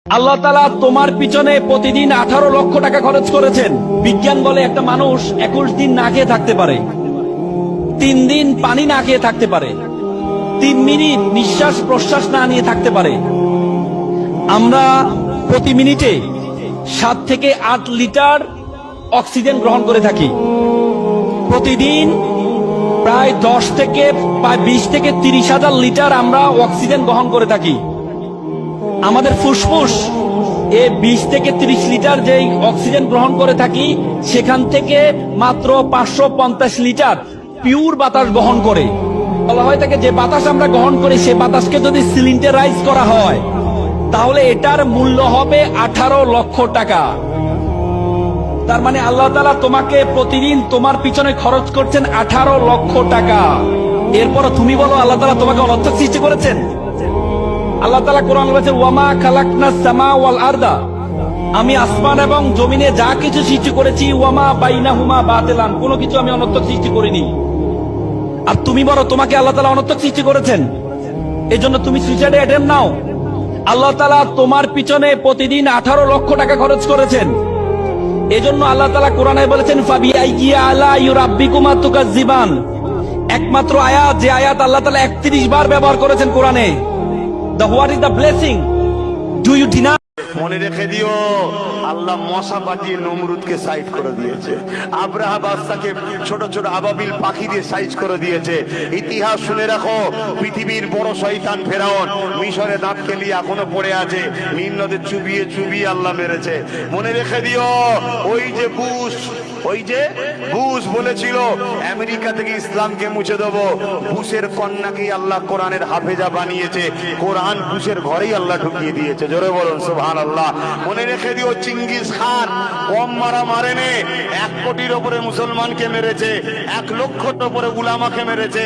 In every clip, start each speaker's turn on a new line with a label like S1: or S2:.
S1: আল্লাহ তাআলা তোমার পিছনে প্রতিদিন 18 লক্ষ টাকা খরচ করেছেন। বিজ্ঞান বলে একটা মানুষ 21 দিন না খেয়ে থাকতে পারে, 3 দিন পানি না খেয়ে থাকতে পারে, 3 মিনিট নিঃশ্বাস প্রশ্বাস না নিয়ে থাকতে পারে। আমরা প্রতি মিনিটে 7 থেকে 8 লিটার অক্সিজেন গ্রহণ করে থাকি। প্রতিদিন প্রায় 10 থেকে 20 থেকে 30 হাজার লিটার আমরা অক্সিজেন গ্রহণ করে থাকি। আমাদের ফুসফুস 20 থেকে 30 লিটার যেই অক্সিজেন গ্রহণ করে থাকি, সেখান থেকে মাত্র 550 লিটার পিওর বাতাস গ্রহণ করে। বলা হয় থাকে যে বাতাস আমরা গ্রহণ করি, সে বাতাসকে যদি সিলিন্ডারাইজ করা হয় তাহলে এটার মূল্য হবে 18 লক্ষ টাকা। তার মানে আল্লাহ তাআলা তোমাকে প্রতিদিন তোমার পিছনে খরচ করছেন 18 লক্ষ টাকা। এরপর তুমি বলো আল্লাহ তাআলা তোমাকে অনর্থক সৃষ্টি করেছেন? আল্লাহ তাআলা কোরআনে বলেছেন, ওয়ামা খালাকনাস সামা ওয়াল আরদা, আমি আসমান এবং জমিনে যা কিছু সৃষ্টি করেছি, ওয়ামা বাইনাহুমা বাতিলান, কোনো কিছু আমি অনর্থক সৃষ্টি করিনি। আর তুমি বলো তোমাকে আল্লাহ তাআলা অনর্থক সৃষ্টি করেছেন? এজন্য তুমি সুইসাইডে অ্যাটেম্প নাও। আল্লাহ তাআলা তোমার পিছনে প্রতিদিন 18 লক্ষ টাকা খরচ করেছেন। এজন্য আল্লাহ তাআলা কোরআনে বলেছেন, ফাবিআইয়ি আলাই রাব্বিকুমা তুকাজ্জিবান, একমাত্র আয়াত যে আয়াত আল্লাহ তাআলা 31 বার ব্যবহার করেছেন কোরআনে। The what is the blessing? Do you deny?
S2: মনে রেখে দিও, আল্লাহ মশা পাঠিয়ে নমরুদকে সাইড করে দিয়েছে, আব্রাহা বাদশাকে ছোট ছোট আবাবিল পাখি দিয়ে সাইজ করে দিয়েছে। ইতিহাস শুনে রাখো, পৃথিবীর বড় শয়তান ফেরাউন মিশরে দাঁত খেলিয়ে এখনো পড়ে আছে, নীল নদে চুবিয়ে চুবিয়ে আল্লাহ মেরেছে। মনে রেখে দিও, ওই যে বুশ বলেছিল আমেরিকা থেকে ইসলামকে মুছে দেবো, বুশের কন্যাকেই আল্লাহ কোরআনের হাফেজা বানিয়েছে, কোরআন বুশের ঘরেই আল্লাহ ঢুকিয়ে দিয়েছে। জোরে বলুন সুবহানাল্লাহ। মনে রেখে দিও, চিঙ্গিস খান কম মারা মারেনে, 1 কোটির উপরে মুসলমানকে মেরেছে, 1 লক্ষর উপরে উলামাকে মেরেছে।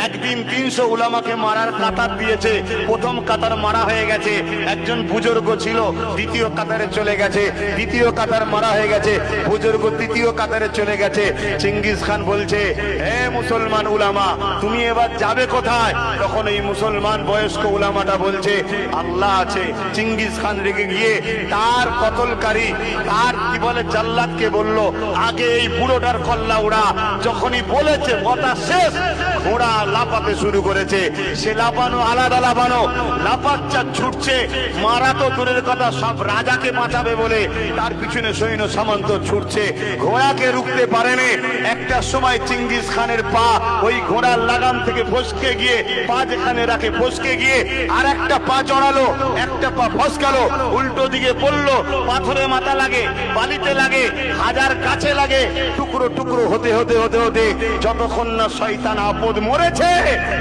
S2: একদিন 300 উলামাকে মারার কাতার দিয়েছে, প্রথম কাতার মারা হয়ে গেছে, একজন বুজুর্গ ছিল, দ্বিতীয় কাতারে চলে গেছে, দ্বিতীয় কাতার মারা হয়ে গেছে, বুজুর্গ তৃতীয় কাতারে চলে গেছে। চিঙ্গিস খান বলছে, হে মুসলমান উলামা, তুমি এবার যাবে কোথায়? তখন এই মুসলমান বয়স্ক উলামাটা বলছে, আল্লাহ আছে। চিঙ্গিস খান রেগে গিয়ে তার কতলকারী, তার কি বলে জাল্লাদকে বলল, আগে এই বুড়োটার কল্লা উড়া। যখনই বলেছে কথা শেষ, ঘোড়া লাফাতে শুরু করেছে। সে লাফানো আলাদা লাফানো, লাফাচ্ছা ছুটছে, মারা তো দূরের কথা, সব রাজাকে বাঁচাবে বলে তার পিছনে সৈন্য সামন্ত ছুটছে, ঘোড়াকে রুখতে পারেনি। একটা সময় চিঙ্গিস খানের পা ওই ঘোড়ার লাগাম থেকে ফসকে গিয়ে, পা যেখানে রাখে ফসকে গিয়ে আর একটা পা জড়ালো, একটা পা ফসকালো, উল্টো দিকে পড়লো, পাথরে মাথা লাগে, বালিতে লাগে, হাজার কাছে লাগে, টুকরো টুকরো হতে হতে হতে হতে যতক্ষণ না শয়তান আপদ মরেছে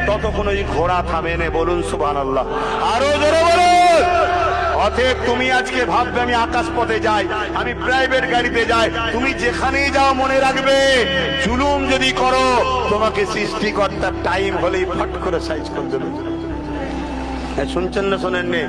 S2: ততক্ষণ ওই ঘোড়া থামেনে। বলুন সুবহানাল্লাহ, আরো জোরে বলুন। অতএব তুমি আজকে ভাববে আমি আকাশ পথে যাই, আমি প্রাইভেট গাড়িতে যাই, তুমি যেখানেই যাও মনে রাখবে, জুলুম যদি করো তোমাকে সৃষ্টিকর্তার টাইম হলেই ফট করে সাইজ করে দেবে। শুনছেন না শোনেননি?